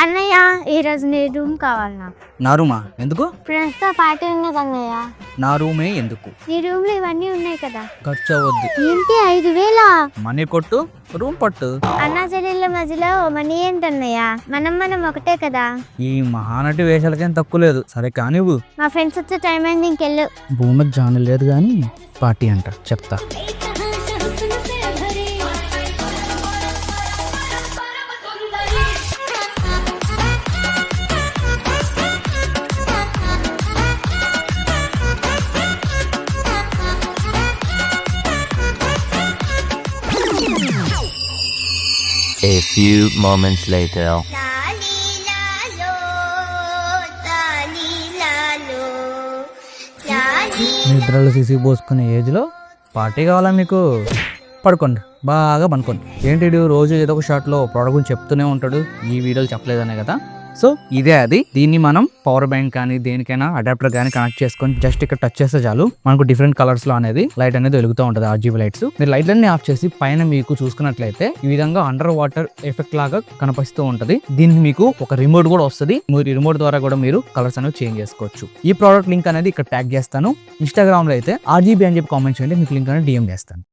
అన్నయ్య ఈరోజు నీ రూమ్ కావాలన్నా. నా రూమా ఎందుకు? ఫ్రెండ్స్ తో పార్టీ ఉన్నది అన్నయ్య. నా రూమే ఎందుకు? నీ రూమ్ లో ఇవన్నీ ఉన్నాయి కదా. ఖర్చు అవ్వద్దు. ఏంటి 5,000? మనీ కొట్టు, రూమ్ పట్టు. అన్నా చెల్లెళ్ళ మధ్యలో మనీ ఏంటన్నయ్య? మనం ఒకటే కదా. ఈ మహానటి వేషాలకేం తక్కువ లేదు. సరే కానివ్వు. మా ఫ్రెండ్స్ వచ్చే టైం అయింది, ఇంకెళ్ళు. భూమికి జాన లేదు కానీ పార్టీ అంట చెప్తా. A few moments later. నిద్రలు తీసి పోసుకునే ఏజ్లో పార్టీ కావాలా మీకు? పడుకోండి, బాగా పనుకోండి. ఏంటి రోజు ఏదో ఒక షాట్లో ప్రోడక్ట్ గురించి చెప్తూనే ఉంటాడు. ఈ వీడియోలు చెప్పలేదనే కదా. సో ఇదే అది. దీన్ని మనం పవర్ బ్యాంక్ కానీ దేనికైనా అడాప్టర్ కానీ కనెక్ట్ చేసుకొని జస్ట్ ఇక్కడ టచ్ చేస్తే చాలు మనకు డిఫరెంట్ కలర్స్ లో అనేది లైట్ అనేది వెలుగుతూ ఉంటుంది. RGB lights. మీరు లైట్లన్నీ ఆఫ్ చేసి పైన మీకు చూసుకున్నట్లయితే ఈ విధంగా అండర్ వాటర్ ఎఫెక్ట్ లాగా కనిపిస్తూ ఉంటది. దీనికి మీకు ఒక రిమోట్ కూడా వస్తుంది. మీరు ఈ రిమోట్ ద్వారా కూడా మీరు కలర్స్ అనేవి చేంజ్ చేసుకోవచ్చు. ఈ ప్రోడక్ట్ లింక్ అనేది ఇక్కడ ట్యాగ్ చేస్తాను. ఇన్స్టాగ్రామ్ లో అయితే RGB అని చెప్పి కామెంట్ చేయండి, మీకు లింక్ అనేది DM చేస్తాను.